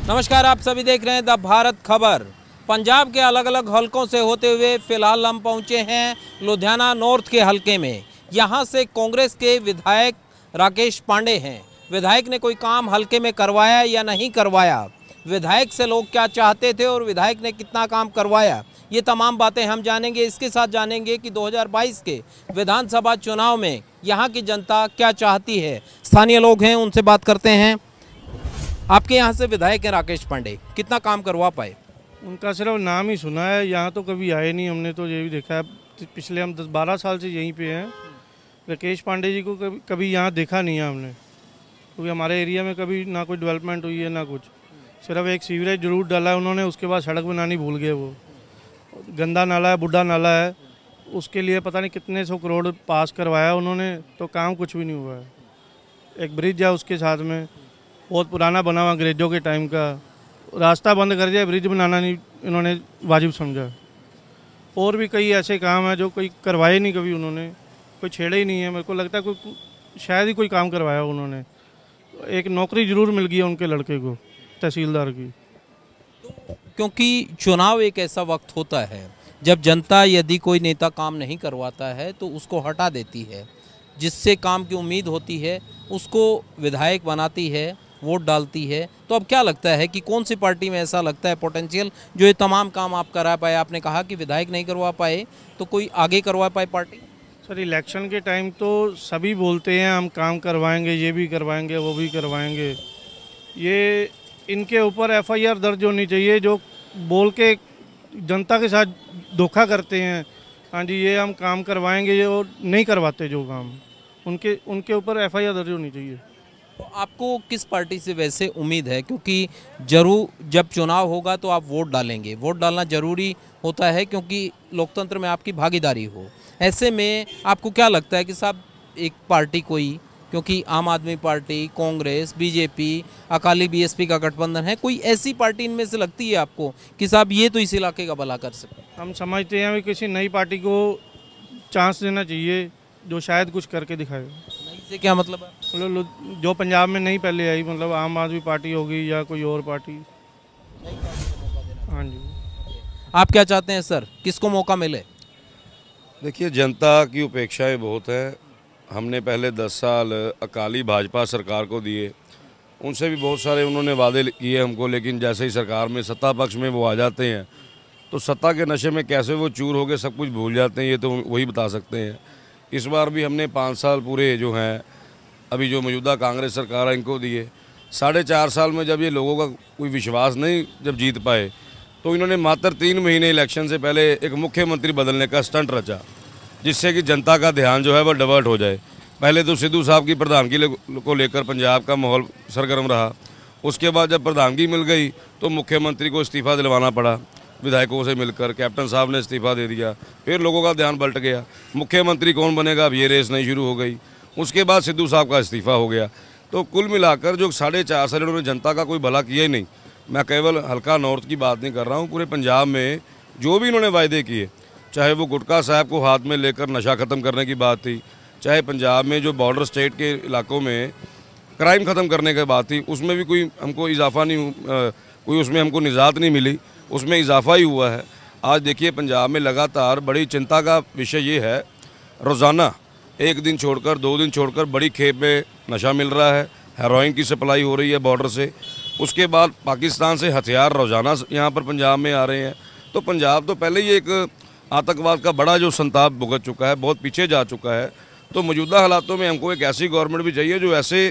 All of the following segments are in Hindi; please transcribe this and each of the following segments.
नमस्कार, आप सभी देख रहे हैं द भारत खबर। पंजाब के अलग अलग हलकों से होते हुए फिलहाल हम पहुंचे हैं लुधियाना नॉर्थ के हलके में। यहां से कांग्रेस के विधायक राकेश पांडे हैं। विधायक ने कोई काम हलके में करवाया या नहीं करवाया, विधायक से लोग क्या चाहते थे और विधायक ने कितना काम करवाया, ये तमाम बातें हम जानेंगे। इसके साथ जानेंगे कि 2022 के विधानसभा चुनाव में यहाँ की जनता क्या चाहती है। स्थानीय लोग हैं, उनसे बात करते हैं। आपके यहाँ से विधायक हैं राकेश पांडे, कितना काम करवा पाए? उनका सिर्फ नाम ही सुना है, यहाँ तो कभी आए नहीं। हमने तो ये भी देखा है, पिछले हम 10-12 साल से यहीं पे हैं। राकेश पांडे जी को कभी यहाँ देखा नहीं है हमने, क्योंकि हमारे एरिया में कभी ना कोई डेवलपमेंट हुई है ना कुछ। सिर्फ एक सीवरेज जरूर डाला है उन्होंने, उसके बाद सड़क बनानी भूल गए। वो गंदा नाला है, बुढ़ा नाला है, उसके लिए पता नहीं कितने 100 करोड़ पास करवाया उन्होंने, तो काम कुछ भी नहीं हुआ है। एक ब्रिज है उसके साथ में, बहुत पुराना बना हुआ अंग्रेज़ों के टाइम का, रास्ता बंद कर दिया, ब्रिज बनाना नहीं इन्होंने वाजिब समझा। और भी कई ऐसे काम हैं जो कोई करवाए नहीं, कभी उन्होंने कोई छेड़े ही नहीं है। मेरे को लगता है कोई शायद ही कोई काम करवाया उन्होंने। एक नौकरी ज़रूर मिल गई है उनके लड़के को, तहसीलदार की। क्योंकि चुनाव एक ऐसा वक्त होता है जब जनता यदि कोई नेता काम नहीं करवाता है तो उसको हटा देती है, जिससे काम की उम्मीद होती है उसको विधायक बनाती है, वोट डालती है। तो अब क्या लगता है कि कौन सी पार्टी में ऐसा लगता है पोटेंशियल जो ये तमाम काम आप करा पाए? आपने कहा कि विधायक नहीं करवा पाए, तो कोई आगे करवा पाए पार्टी? सर, इलेक्शन के टाइम तो सभी बोलते हैं हम काम करवाएंगे, ये भी करवाएंगे, वो भी करवाएंगे। ये इनके ऊपर FIR दर्ज होनी चाहिए, जो बोल के जनता के साथ धोखा करते हैं। हाँ जी, ये हम काम करवाएंगे, ये और नहीं करवाते जो काम, उनके ऊपर FIR दर्ज होनी चाहिए। तो आपको किस पार्टी से वैसे उम्मीद है? क्योंकि जरूर जब चुनाव होगा तो आप वोट डालेंगे, वोट डालना जरूरी होता है क्योंकि लोकतंत्र में आपकी भागीदारी हो। ऐसे में आपको क्या लगता है कि साहब एक पार्टी कोई, क्योंकि आम आदमी party, Congress, BJP, Akali BSP का गठबंधन है, कोई ऐसी पार्टी इनमें से लगती है आपको कि साहब ये तो इस इलाके का भला कर सकते? हम समझते हैं कि किसी नई पार्टी को चांस देना चाहिए जो शायद कुछ करके दिखाए। नहीं से क्या मतलब है? मतलब जो पंजाब में नहीं पहले आई, मतलब आम आदमी पार्टी होगी या कोई और पार्टी। हाँ जी। आप क्या चाहते हैं सर, किसको मौका मिले? देखिए, जनता की उपेक्षाएं बहुत हैं। हमने पहले 10 साल अकाली भाजपा सरकार को दिए, उनसे भी बहुत सारे उन्होंने वादे किए हमको, लेकिन जैसे ही सरकार में सत्ता पक्ष में वो आ जाते हैं तो सत्ता के नशे में कैसे वो चूर हो गए सब कुछ भूल जाते हैं, ये तो वही बता सकते हैं। इस बार भी हमने 5 साल पूरे जो हैं अभी जो मौजूदा कांग्रेस सरकार है इनको दिए। 4.5 साल में जब ये लोगों का कोई विश्वास नहीं जब जीत पाए तो इन्होंने मात्र 3 महीने इलेक्शन से पहले एक मुख्यमंत्री बदलने का स्टंट रचा, जिससे कि जनता का ध्यान जो है वह डाइवर्ट हो जाए। पहले तो सिद्धू साहब की प्रधानगी को लेकर पंजाब का माहौल सरगर्म रहा, उसके बाद जब प्रधानगी मिल गई तो मुख्यमंत्री को इस्तीफ़ा दिलवाना पड़ा, विधायकों से मिलकर कैप्टन साहब ने इस्तीफ़ा दे दिया। फिर लोगों का ध्यान पलट गया, मुख्यमंत्री कौन बनेगा, अब ये रेस नहीं शुरू हो गई। उसके बाद सिद्धू साहब का इस्तीफ़ा हो गया। तो कुल मिलाकर जो 4.5 साल उन्होंने जनता का कोई भला किया ही नहीं। मैं केवल हल्का नॉर्थ की बात नहीं कर रहा हूँ, पूरे पंजाब में जो भी इन्होंने वायदे किए, चाहे वो गुटखा साहब को हाथ में लेकर नशा ख़त्म करने की बात थी, चाहे पंजाब में जो बॉर्डर स्टेट के इलाकों में क्राइम ख़त्म करने की बात थी, उसमें भी कोई हमको इजाफा नहीं, कोई उसमें हमको निजात नहीं मिली, उसमें इजाफा ही हुआ है। आज देखिए पंजाब में लगातार बड़ी चिंता का विषय ये है, रोज़ाना 1 दिन छोड़कर 2 दिन छोड़कर बड़ी खेप में नशा मिल रहा है, हेरोइन की सप्लाई हो रही है बॉर्डर से। उसके बाद पाकिस्तान से हथियार रोज़ाना यहाँ पर पंजाब में आ रहे हैं। तो पंजाब तो पहले ही एक आतंकवाद का बड़ा जो संताप भुगत चुका है, बहुत पीछे जा चुका है। तो मौजूदा हालातों में हमको एक ऐसी गवर्नमेंट भी चाहिए जो ऐसे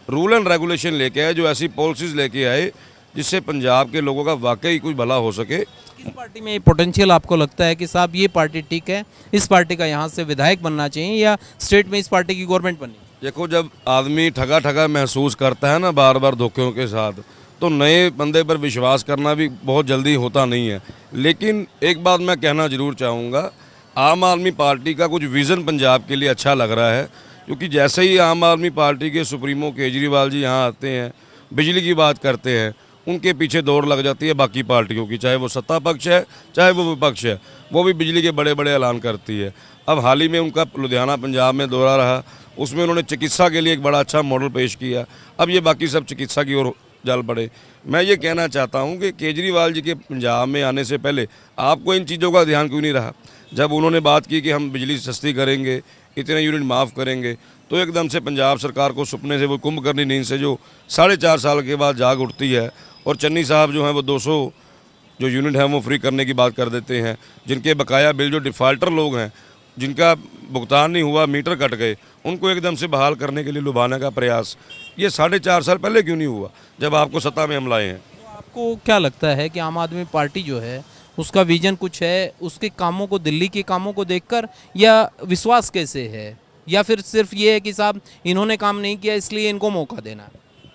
रूल एंड रेगुलेशन लेके आए, जो ऐसी पॉलिसीज़ लेके आए जिससे पंजाब के लोगों का वाकई कुछ भला हो सके। किस पार्टी में पोटेंशियल आपको लगता है कि साहब ये पार्टी ठीक है, इस पार्टी का यहाँ से विधायक बनना चाहिए, या स्टेट में इस पार्टी की गवर्नमेंट बननी? देखो, जब आदमी ठगा ठगा महसूस करता है ना बार बार धोखों के साथ, तो नए बंदे पर विश्वास करना भी बहुत जल्दी होता नहीं है। लेकिन एक बात मैं कहना ज़रूर चाहूँगा, आम आदमी पार्टी का कुछ विज़न पंजाब के लिए अच्छा लग रहा है, क्योंकि जैसे ही आम आदमी पार्टी के सुप्रीमो केजरीवाल जी यहाँ आते हैं, बिजली की बात करते हैं, उनके पीछे दौड़ लग जाती है बाकी पार्टियों की, चाहे वो सत्ता पक्ष है चाहे वो विपक्ष है, वो भी बिजली के बड़े बड़े ऐलान करती है। अब हाल ही में उनका लुधियाना पंजाब में दौरा रहा, उसमें उन्होंने चिकित्सा के लिए एक बड़ा अच्छा मॉडल पेश किया। अब ये बाकी सब चिकित्सा की ओर जल पड़े। मैं ये कहना चाहता हूँ कि केजरीवाल जी के पंजाब में आने से पहले आपको इन चीज़ों का ध्यान क्यों नहीं रहा? जब उन्होंने बात की कि हम बिजली सस्ती करेंगे, इतने यूनिट माफ़ करेंगे, तो एकदम से पंजाब सरकार को सपने से, वो कुंभकर्णी नींद से जो 4.5 साल के बाद जाग उठती है, और चन्नी साहब जो हैं वो 200 जो यूनिट हैं वो फ्री करने की बात कर देते हैं। जिनके बकाया बिल, जो डिफ़ाल्टर लोग हैं, जिनका भुगतान नहीं हुआ, मीटर कट गए, उनको एकदम से बहाल करने के लिए लुभाने का प्रयास ये 4.5 साल पहले क्यों नहीं हुआ, जब आपको सत्ता में हम लाए हैं? तो आपको क्या लगता है कि आम आदमी पार्टी जो है उसका विजन कुछ है, उसके कामों को, दिल्ली के कामों को देखकर, या विश्वास कैसे है, या फिर सिर्फ ये है कि साहब इन्होंने काम नहीं किया इसलिए इनको मौका देना?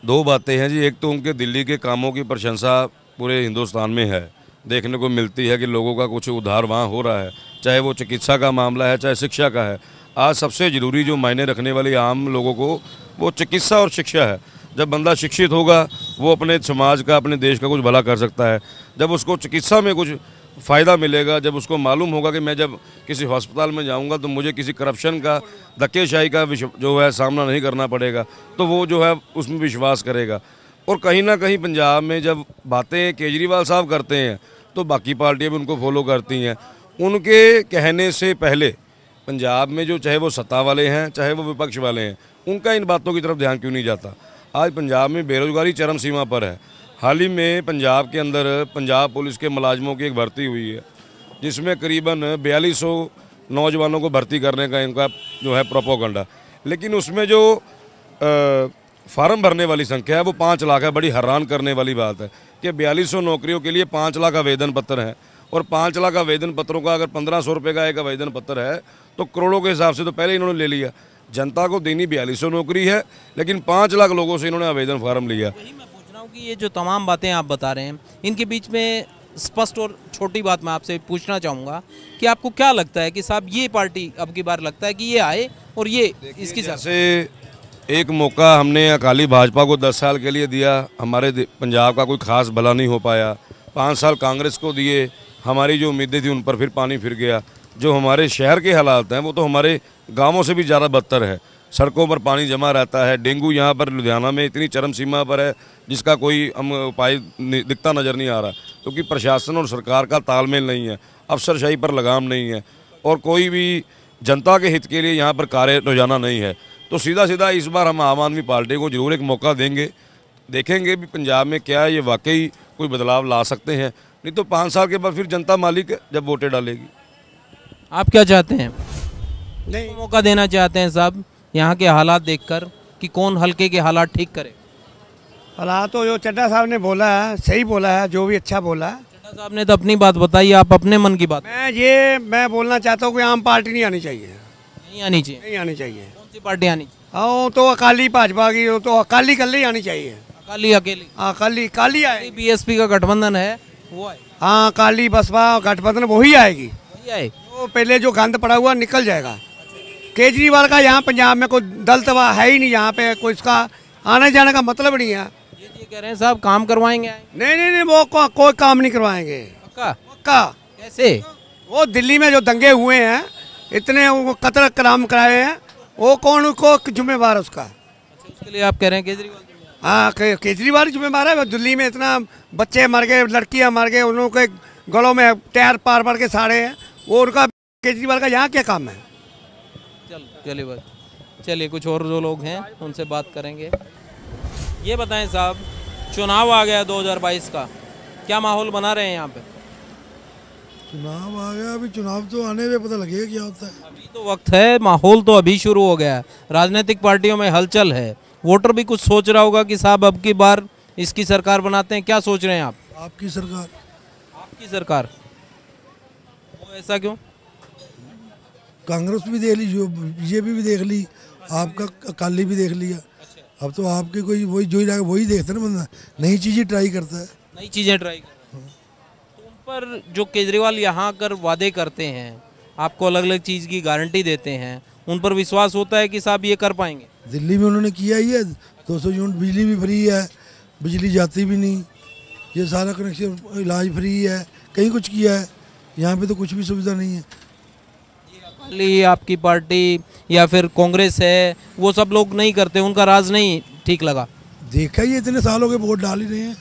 दो बातें हैं जी। एक तो उनके दिल्ली के कामों की प्रशंसा पूरे हिंदुस्तान में है, देखने को मिलती है कि लोगों का कुछ उद्धार वहाँ हो रहा है, चाहे वो चिकित्सा का मामला है, चाहे शिक्षा का है। आज सबसे ज़रूरी जो मायने रखने वाली आम लोगों को वो चिकित्सा और शिक्षा है। जब बंदा शिक्षित होगा वो अपने समाज का, अपने देश का कुछ भला कर सकता है। जब उसको चिकित्सा में कुछ फ़ायदा मिलेगा, जब उसको मालूम होगा कि मैं जब किसी हॉस्पिटल में जाऊंगा तो मुझे किसी करप्शन का, धक्केशाही का जो है सामना नहीं करना पड़ेगा, तो वो जो है उसमें विश्वास करेगा। और कहीं ना कहीं पंजाब में जब बातें केजरीवाल साहब करते हैं तो बाकी पार्टियां भी उनको फॉलो करती हैं। उनके कहने से पहले पंजाब में जो, चाहे वो सत्ता वाले हैं चाहे वो विपक्ष वाले हैं, उनका इन बातों की तरफ ध्यान क्यों नहीं जाता? आज पंजाब में बेरोजगारी चरम सीमा पर है। हाल ही में पंजाब के अंदर पंजाब पुलिस के मुलाजमों की एक भर्ती हुई है, जिसमें करीबन 4200 नौजवानों को भर्ती करने का इनका जो है प्रोपोगंडा, लेकिन उसमें जो फार्म भरने वाली संख्या है वो 5 लाख है। बड़ी हैरान करने वाली बात है कि 4200 नौकरियों के लिए 5 लाख आवेदन पत्र हैं, और 5 लाख आवेदन पत्रों का अगर 1500 रुपये का एक आवेदन पत्र है तो करोड़ों के हिसाब से तो पहले इन्होंने ले लिया। जनता को देनी 4200 नौकरी है, लेकिन 5 लाख लोगों से इन्होंने आवेदन फार्म लिया। वही मैं पूछ रहा हूँ कि ये जो तमाम बातें आप बता रहे हैं, इनके बीच में स्पष्ट और छोटी बात मैं आपसे पूछना चाहूँगा कि आपको क्या लगता है कि साहब ये पार्टी अब की बार लगता है कि ये आए और ये इसकी जैसे एक मौका हमने अकाली भाजपा को 10 साल के लिए दिया, हमारे पंजाब का कोई खास भला नहीं हो पाया। 5 साल कांग्रेस को दिए, हमारी जो उम्मीदें थी उन पर फिर पानी फिर गया। जो हमारे शहर के हालात हैं वो तो हमारे गांवों से भी ज़्यादा बदतर है। सड़कों पर पानी जमा रहता है। डेंगू यहाँ पर लुधियाना में इतनी चरम सीमा पर है जिसका कोई हम उपाय दिखता नज़र नहीं आ रहा, क्योंकि प्रशासन और सरकार का तालमेल नहीं है, अफसरशाही पर लगाम नहीं है, और कोई भी जनता के हित के लिए यहाँ पर कार्य रोजाना नहीं है। तो सीधा सीधा इस बार हम आम आदमी पार्टी को जरूर एक मौका देंगे, देखेंगे भी पंजाब में क्या ये वाकई कोई बदलाव ला सकते हैं। नहीं तो 5 साल के बाद फिर जनता मालिक है जब वोटें डालेगी। आप क्या चाहते हैं? नहीं, मौका देना चाहते हैं साहब यहाँ के हालात देखकर कि कौन हल्के के हालात ठीक करे? हालात तो जो चड्ढा साहब ने बोला है सही बोला है, जो भी अच्छा बोला है। चड्ढा साहब ने तो अपनी बात बताई, आप अपने मन की बात। मैं बोलना चाहता हूँ कि आम पार्टी नहीं आनी चाहिए, नहीं आनी चाहिए। नहीं आनी चाहिए। कौन सी पार्टी आनी चाहिए? हाँ, तो अकाली भाजपा की, तो अकाली कल ही आनी चाहिए। अकाली अकेली? अकाली काली आए, बीएसपी का गठबंधन है वो आए। हाँ, अकाली बसपा गठबंधन वही आएगी। वही आए। तो पहले जो गंद पड़ा हुआ निकल जाएगा। केजरीवाल का यहाँ पंजाब में कोई दल तवा है ही नहीं, यहाँ पे कोई इसका आने जाने का मतलब नहीं है। ये कह रहे हैं साहब काम करवाएंगे? नहीं, वो कोई काम नहीं करवाएंगे। पक्का? कैसे? वो दिल्ली में जो दंगे हुए हैं, इतने वो कत्ल कराम कराए हैं, वो कौन को जिम्मेवार उसका? अच्छा, उसके लिए आप कह रहे हैं केजरीवाल? हाँ, केजरीवाल जिम्मेवार है। दिल्ली में इतना बच्चे मर गए, लड़कियां मर गए, उन लोगों के गलों में टायर पार के साड़े हैं, वो उनका केजरीवाल का यहाँ क्या काम है? चलिए कुछ और जो लोग हैं उनसे बात करेंगे। ये बताएं साहब, चुनाव आ गया 2022 का, क्या माहौल बना रहे हैं यहाँ पे? चुनाव आ गया, अभी चुनाव तो आने में पता लगेगा क्या होता है। अभी तो वक्त है, माहौल तो अभी शुरू हो गया है, राजनीतिक पार्टियों में हलचल है, वोटर भी कुछ सोच रहा होगा कि साहब अब की बार इसकी सरकार बनाते हैं। क्या सोच रहे हैं आप? आपकी सरकार। आपकी सरकार? वो ऐसा क्यों? कांग्रेस भी देख ली, जो बीजेपी भी देख ली, आपका अकाली भी देख लिया। अब तो आपके कोई वही जो वही देखता है ना, बंदा नई चीज़ें ट्राई करता है। नई चीज़ें ट्राई करते हैं। तो उन पर जो केजरीवाल यहाँ आकर वादे करते हैं, आपको अलग अलग चीज़ की गारंटी देते हैं, उन पर विश्वास होता है कि साहब ये कर पाएंगे? दिल्ली में उन्होंने किया ही है, 200 यूनिट बिजली भी फ्री है, बिजली जाती भी नहीं, ये सारा कनेक्शन, इलाज फ्री है, कहीं कुछ किया है। यहाँ पे तो कुछ भी सुविधा नहीं है। आपकी पार्टी या फिर कांग्रेस है, वो सब लोग नहीं करते, उनका राज नहीं ठीक लगा? देखा ही है, इतने सालों के वोट डाल ही रहे हैं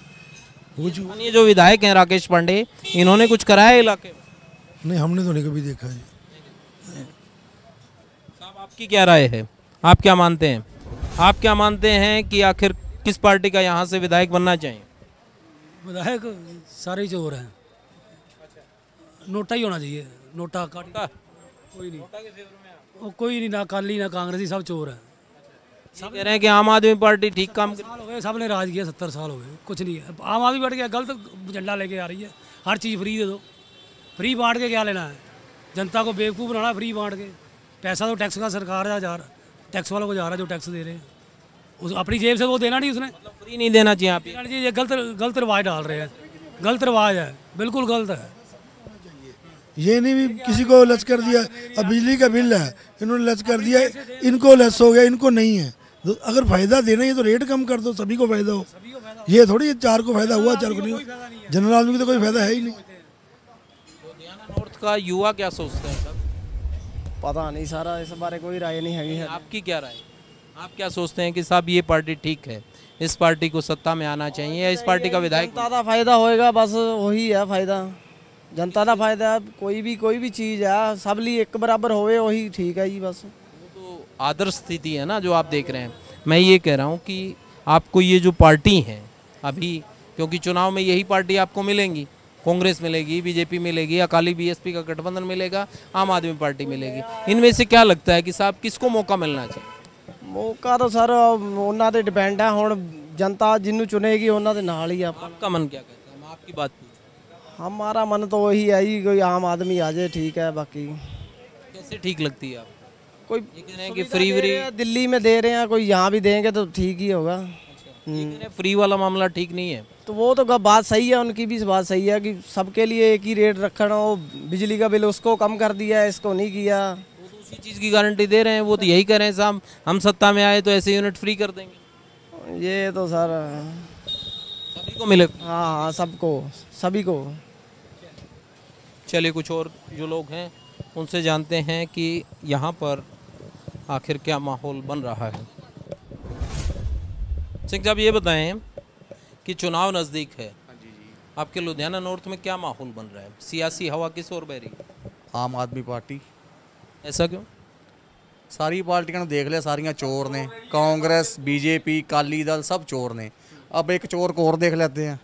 कुछ। ये जो विधायक हैं राकेश पांडे, इन्होंने कुछ करा है इलाके में? नहीं, हमने तो नहीं कभी देखा है। साहब आपकी क्या राय है, आप क्या मानते हैं? आप क्या मानते हैं कि आखिर किस पार्टी का यहाँ से विधायक बनना चाहिए? विधायक सारे ही चोर हैं, नोटा ही होना चाहिए, नोटा काटी कोई नहीं, वो कोई नहीं, ना अकाली ना कांग्रेसी, सब चोर हैं। सब कह रहे हैं कि आम आदमी पार्टी ठीक काम कर। साल हो गए, सब ने राज किया, 70 साल हो गए, कुछ नहीं है। आम आदमी बैठ गया, गलत झंडा लेके आ रही है, हर चीज़ फ्री दे दो, फ्री बांट के क्या लेना है? जनता को बेवकूफ़ बनाना, फ्री बांट के। पैसा तो टैक्स का सरकार जा रहा, टैक्स वालों को जा रहा है जो टैक्स दे रहे हैं, उस अपनी जेब से वो देना नहीं, उसने फ्री नहीं देना चाहिए आप? देना नहीं चाहिए। ये गलत रिवाज डाल रहे हैं, गलत रिवाज है, बिल्कुल गलत है। ये नहीं भी किसी को लेस कर दिया, अब बिजली का बिल है इन्होंने लेस कर दिया, इनको लेस हो गया, इनको नहीं है। तो अगर फायदा देना है तो रेट कम कर दो, सभी को फायदा हो। ये थोड़ी 4 को फायदा हुआ 4 को नहीं, जनरल आदमी को तो कोई फायदा है ही नहीं। लुधियाना नॉर्थ का युवा क्या सोचते हैं सर? पता नहीं, सारा इस बारे कोई राय नहीं हैगी है। आपकी क्या राय? आप क्या सोचते हैं कि साहब ये पार्टी ठीक है, इस पार्टी को सत्ता में आना चाहिए या इस पार्टी का विधायक? जनता का फायदा होएगा, बस वही है फायदा, जनता का फायदा है। कोई भी चीज़ है, सब लिए एक बराबर होए, वही ठीक है जी बस। तो आदर्श स्थिति है ना जो आप देख रहे हैं। मैं ये कह रहा हूँ कि आपको ये जो पार्टी है अभी, क्योंकि चुनाव में यही पार्टी आपको मिलेंगी, कांग्रेस मिलेगी, बीजेपी मिलेगी, अकाली बीएसपी का गठबंधन मिलेगा, आम आदमी पार्टी मिलेगी, इनमें से क्या लगता है कि साहब किसको मौका मिलना चाहिए? मौका तो सर उन्होंने ते डिपेंड है, हुण जनता जिन्हों चुनेगी उन्होंने नाल ही आप। आपका मन क्या कहता है? मैं आपकी बात पूछ। हमारा मन तो वही है ही, कोई आम आदमी आ जाए ठीक है, बाकी कैसे ठीक लगती है आप? कोई ये कह रहे हैं कि फ्री व्री दिल्ली में दे रहे हैं, कोई यहाँ भी देंगे तो ठीक ही होगा। ये कह रहे हैं फ्री वाला मामला ठीक नहीं है। तो वो तो बात सही है, उनकी भी बात सही है कि सबके लिए एक ही रेट रखना हो। बिजली का बिल उसको कम कर दिया, इसको नहीं किया। वो तो उसी चीज़ की गारंटी दे रहे हैं, वो तो यही कह रहे हैं साहब हम सत्ता में आए तो ऐसे यूनिट फ्री कर देंगे। ये तो सर सभी को मिले। हाँ, सबको, सभी को। चलिए कुछ और जो लोग हैं उनसे जानते हैं कि यहाँ पर आखिर क्या माहौल बन रहा है। सिंह साहब ये बताएं कि चुनाव नज़दीक है, आपके लुधियाना नॉर्थ में क्या माहौल बन रहा है? सियासी हवा किस ओर बह रही है? आम आदमी पार्टी। ऐसा क्यों? सारी पार्टियां ने देख लिया, सारियां चोर ने, कांग्रेस बीजेपी अकाली दल सब चोर ने। अब एक चोर को और देख लेते हैं।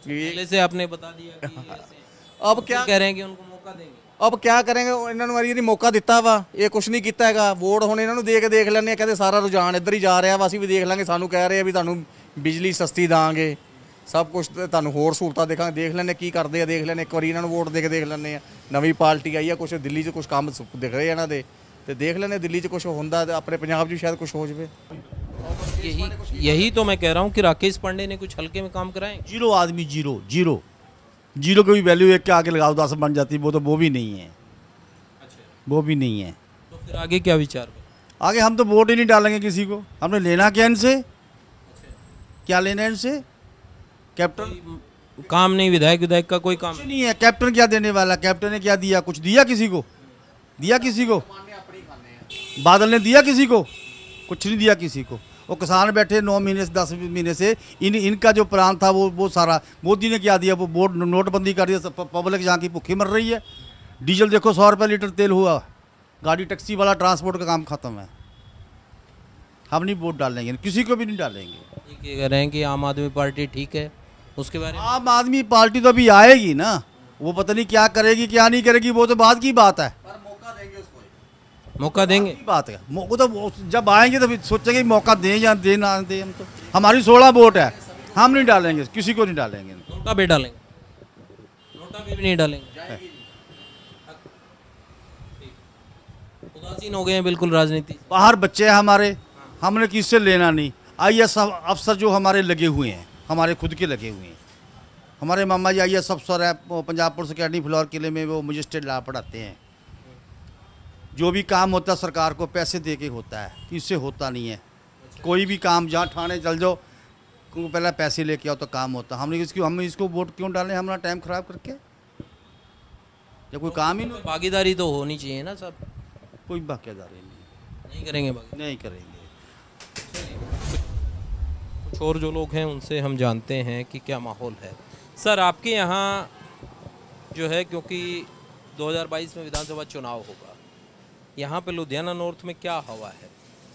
पहले से आपने बता दिया कि ऐसे अब क्या कह रहे हैं कि उनको मौका देंगे। अब क्या करेंगे, इन्होंने वारी नहीं मौका दिता वा, ये कुछ नहीं किया हैगा। वोट ਹੁਣ ਇਹਨਾਂ ਨੂੰ ਦੇ ਕੇ ਦੇਖ ਲੈਣੇ, ਕਹਿੰਦੇ ਸਾਰਾ ਰੁਝਾਨ ਇੱਧਰ ਹੀ ਜਾ ਰਿਹਾ ਵਾ, ਅਸੀਂ ਵੀ ਦੇਖ ਲਾਂਗੇ। ਸਾਨੂੰ ਕਹਿ ਰਹੇ ਆ ਵੀ ਤੁਹਾਨੂੰ ਬਿਜਲੀ ਸਸਤੀ ਦਾਂਗੇ, ਸਭ ਕੁਝ ਤੁਹਾਨੂੰ ਹੋਰ ਸਹੂਲਤਾਂ ਦੇਖਾਂਗੇ, ਦੇਖ ਲੈਣੇ ਕੀ ਕਰਦੇ ਆ, ਦੇਖ ਲੈਣੇ ਇੱਕ ਵਾਰੀ ਇਹਨਾਂ ਨੂੰ ਵੋਟ ਦੇ ਕੇ ਦੇਖ ਲੈਣੇ ਆ। ਨਵੀਂ ਪਾਰਟੀ ਆਈ ਆ, ਕੁਝ ਦਿੱਲੀ 'ਚ ਕੁਝ ਕੰਮ ਦਿਖ ਰਹੇ ਇਹਨਾਂ ਦੇ, ਤੇ ਦੇਖ ਲੈਣੇ ਦਿੱਲੀ 'ਚ ਕੁਝ ਹੁੰਦਾ ਤੇ ਆਪਣੇ ਪੰਜਾਬ 'ਚ ਸ਼ਾਇਦ ਕੁਝ ਹੋ ਜਾਵੇ। यही तो मैं कह रहा हूँ कि राकेश पांडे ने कुछ हल्के में काम कराए। जीरो आदमी, जीरो जीरो जीरो की भी वैल्यू एक के आगे लगाओ 10 बन जाती, वो भी नहीं है। वो भी नहीं है। तो फिर आगे क्या विचार? आगे हम तो वोट ही नहीं डालेंगे किसी को। हमने लेना क्या इनसे? क्या लेना है इनसे? कैप्टन काम नहीं, विधायक का कोई काम कुछ नहीं है। कैप्टन क्या देने वाला? कैप्टन ने क्या दिया? कुछ दिया किसी को? दिया किसी को? बादल ने दिया किसी को? कुछ नहीं दिया किसी को। वो किसान बैठे 9 महीने से 10 महीने से, इनका जो प्लान था वो सारा मोदी ने क्या दिया? वो बोर्ड नोटबंदी कर दिया, पब्लिक यहाँ की भूखी मर रही है। डीजल देखो 100 रुपये लीटर तेल हुआ, गाड़ी टैक्सी वाला ट्रांसपोर्ट का काम खत्म है। हम नहीं वोट डालेंगे, किसी को भी नहीं डालेंगे। ये कह रहे हैं कि आम आदमी पार्टी ठीक है, उसके बारे में? आम आदमी पार्टी तो अभी आएगी ना, वो पता नहीं क्या करेगी क्या नहीं करेगी, वो तो बाद की बात है। मौका देंगे? बात है, वो तो जब आएंगे तो फिर सोचेंगे मौका दें या दे ना दें। हम तो, हमारी 16 वोट है, हम नहीं डालेंगे, किसी को नहीं डालेंगे। नोटा भी डालेंगे? नोटा भी नहीं डालेंगे? उदासीन हो गए हैं बिल्कुल राजनीति। बाहर बच्चे हैं हमारे, हमने किससे लेना नहीं। IAS अफसर जो हमारे लगे हुए हैं, हमारे खुद के लगे हुए हैं। हमारे मामा जी IAS अफसर है, पंजाब पुलिस अकेडमी फ्लोर किले में, वो मजिस्ट्रेट ला पढ़ाते हैं। जो भी काम होता है सरकार को पैसे दे के होता है, इससे होता नहीं है। कोई भी काम जहाँ थाने चल जाओ, पहले पैसे लेके आओ तो काम होता। हम इसको वोट क्यों डालें हमारा टाइम खराब करके, जब कोई काम ही नहीं। भागीदारी तो होनी चाहिए ना सब। कोई भागीदारी नहीं करेंगे? नहीं करेंगे। कुछ और जो लोग हैं उनसे हम जानते हैं कि क्या माहौल है। सर, आपके यहाँ जो है, क्योंकि 2022 में विधानसभा चुनाव होगा, यहाँ पे लुधियाना नॉर्थ में क्या हवा है,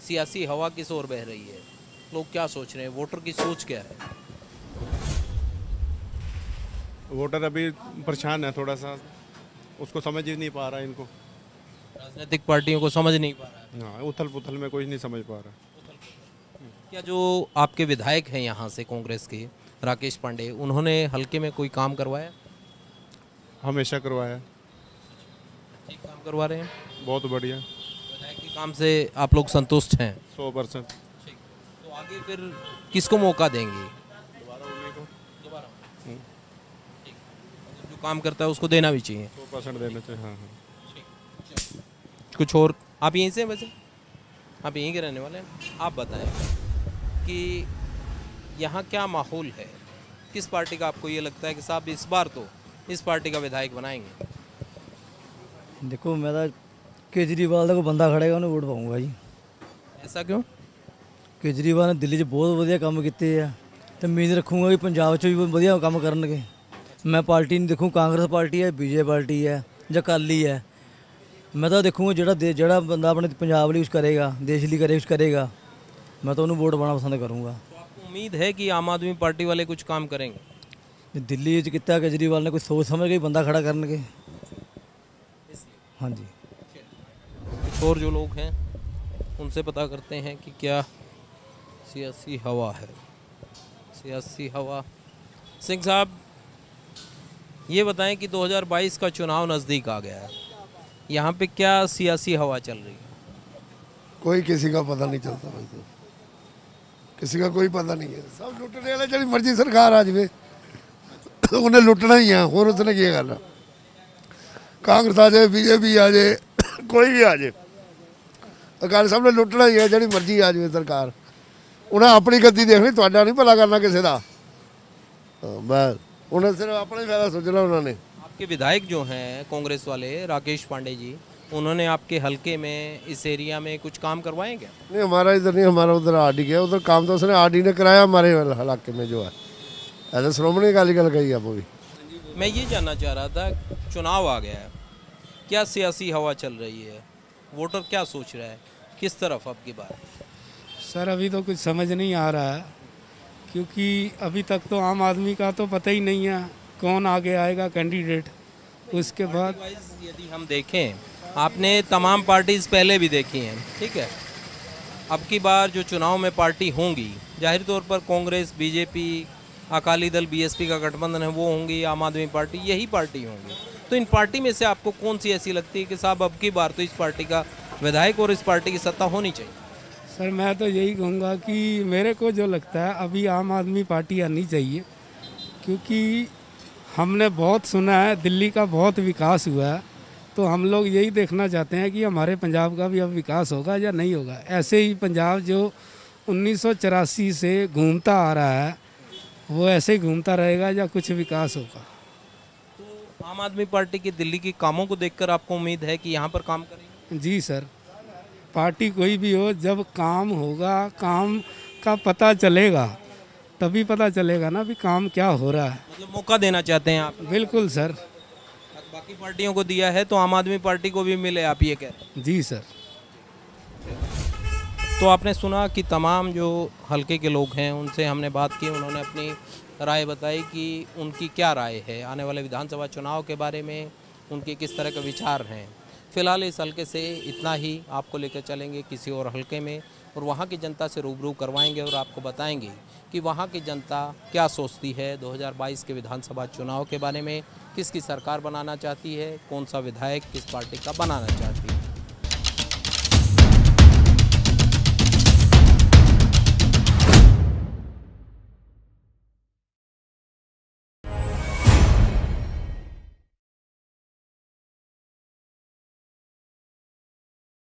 सियासी हवा किस ओर बह रही है, लोग क्या सोच रहे हैं, वोटर की सोच क्या है? वोटर अभी परेशान है थोड़ा सा, उसको समझ ही नहीं पा रहा है, इनको राजनीतिक पार्टियों को समझ नहीं पा रहा है। हाँ, उथल पुथल में कोई नहीं समझ पा रहा। क्या जो आपके विधायक हैं यहाँ से कांग्रेस के, राकेश पांडे, उन्होंने हल्के में कोई काम करवाया? हमेशा करवाया, ठीक काम करवा रहे हैं, बहुत बढ़िया, विधायक के काम से आप लोग संतुष्ट हैं? 100%। ठीक, तो आगे फिर किसको मौका देंगे? दोबारा ठीक, जो काम करता है उसको देना भी चाहिए, 100% देना चाहिए। हाँ हाँ। कुछ और? आप यहीं से हैं वैसे? आप यहीं के रहने वाले हैं? आप बताएं कि यहाँ क्या माहौल है, किस पार्टी का आपको ये लगता है कि साहब इस बार तो इस पार्टी का विधायक बनाएंगे? देखो, मैं तो केजरीवाल का कोई बंदा खड़ेगा उन्हें वोट पाऊंगा जी। ऐसा क्यों? केजरीवाल ने दिल्ली 'ਚ बहुत ਵਧੀਆ ਕੰਮ ਕੀਤੇ ਆ ਤੇ ਉਮੀਦ ਰੱਖੂੰਗਾ ਕਿ ਪੰਜਾਬ 'ਚ ਵੀ ਵਧੀਆ ਕੰਮ ਕਰਨਗੇ। मैं पार्टी नहीं देखूँ, कांग्रेस पार्टी है, बीजेपी पार्टी है ਜਾਂ अकाली है, मैं तो देखूँगा ਜਿਹੜਾ ਬੰਦਾ ਆਪਣੇ ਪੰਜਾਬ ਲਈ ਕੁਛ ਕਰੇਗਾ, देश ਲਈ कुछ करेगा, मैं तो उन्हें वोट पाना पसंद करूँगा। तो आपको उम्मीद है कि आम आदमी पार्टी वाले कुछ काम करेंगे? दिल्ली 'ਚ ਕੀਤਾ केजरीवाल ने कुछ सोच समझ के बंदा खड़ा करनगे। हाँ जी। कुछ और जो लोग हैं उनसे पता करते हैं कि क्या सियासी हवा है, सियासी हवा। सिंह साहब, ये बताएं कि 2022 का चुनाव नज़दीक आ गया है, यहाँ पे क्या सियासी हवा चल रही है? कोई किसी का पता नहीं चलता भाई, तो किसी का कोई पता नहीं है, सब लुटने वाले, जड़ी मर्जी सरकार आ जाए उन्हें लुटना ही है, और उसने क्या करना। कांग्रेस आ जाए, बीजेपी आ जाए, कोई भी आ जाए, अकाली साहब ने लुटना ही है, जड़ी मर्जी आ जाए सरकार, उन्हें अपनी गद्दी देखनी, तुहाडा नहीं भला करना किसी का, बस उन्हें सिर्फ अपना ही फायदा सोचना उन्होंने। आपके विधायक जो हैं कांग्रेस वाले, राकेश पांडे जी, उन्होंने आपके हलके में, इस एरिया में कुछ काम करवाए क्या? नहीं, हमारा इधर नहीं, हमारा उधर आरडी गया, उधर काम तो उसने आरडी ने कराया हमारे इलाके में जो है, ऐसे श्रोमणी अकाली दल गई है वो भी। मैं ये जानना चाह रहा था, चुनाव आ गया है, क्या सियासी हवा चल रही है, वोटर क्या सोच रहा है, किस तरफ अब की बार? सर, अभी तो कुछ समझ नहीं आ रहा है, क्योंकि अभी तक तो आम आदमी का तो पता ही नहीं है कौन आगे आएगा कैंडिडेट। उसके बाद यदि हम देखें, आपने तमाम पार्टीज़ पहले भी देखी हैं, ठीक है, अब की बार जो चुनाव में पार्टी होंगी, जाहिर तौर पर कांग्रेस, बीजेपी, अकाली दल, बीएसपी का गठबंधन है वो होंगी, आम आदमी पार्टी, यही पार्टी होंगी। तो इन पार्टी में से आपको कौन सी ऐसी लगती है कि साहब अब की बार तो इस पार्टी का विधायक और इस पार्टी की सत्ता होनी चाहिए? सर, मैं तो यही कहूँगा कि मेरे को जो लगता है अभी आम आदमी पार्टी आनी चाहिए, क्योंकि हमने बहुत सुना है दिल्ली का बहुत विकास हुआ है, तो हम लोग यही देखना चाहते हैं कि हमारे पंजाब का भी अब विकास होगा या नहीं होगा। ऐसे ही पंजाब जो 1984 से घूमता आ रहा है वो ऐसे ही घूमता रहेगा या कुछ विकास होगा? तो आम आदमी पार्टी के दिल्ली के कामों को देखकर आपको उम्मीद है कि यहाँ पर काम करेंगे? जी सर, पार्टी कोई भी हो, जब काम होगा, काम का पता चलेगा, तभी पता चलेगा ना भी काम क्या हो रहा है। मतलब मौका देना चाहते हैं आप? बिल्कुल सर। बाकी पार्टियों को दिया है तो आम आदमी पार्टी को भी मिले, आप ये कह रहे हैं? जी सर। तो आपने सुना कि तमाम जो हलके के लोग हैं उनसे हमने बात की, उन्होंने अपनी राय बताई कि उनकी क्या राय है आने वाले विधानसभा चुनाव के बारे में, उनके किस तरह के विचार हैं। फ़िलहाल इस हलके से इतना ही, आपको लेकर चलेंगे किसी और हलके में और वहाँ की जनता से रूबरू करवाएंगे और आपको बताएंगे कि वहाँ की जनता क्या सोचती है 2022 के विधानसभा चुनाव के बारे में, किसकी सरकार बनाना चाहती है, कौन सा विधायक किस पार्टी का बनाना चाहती है।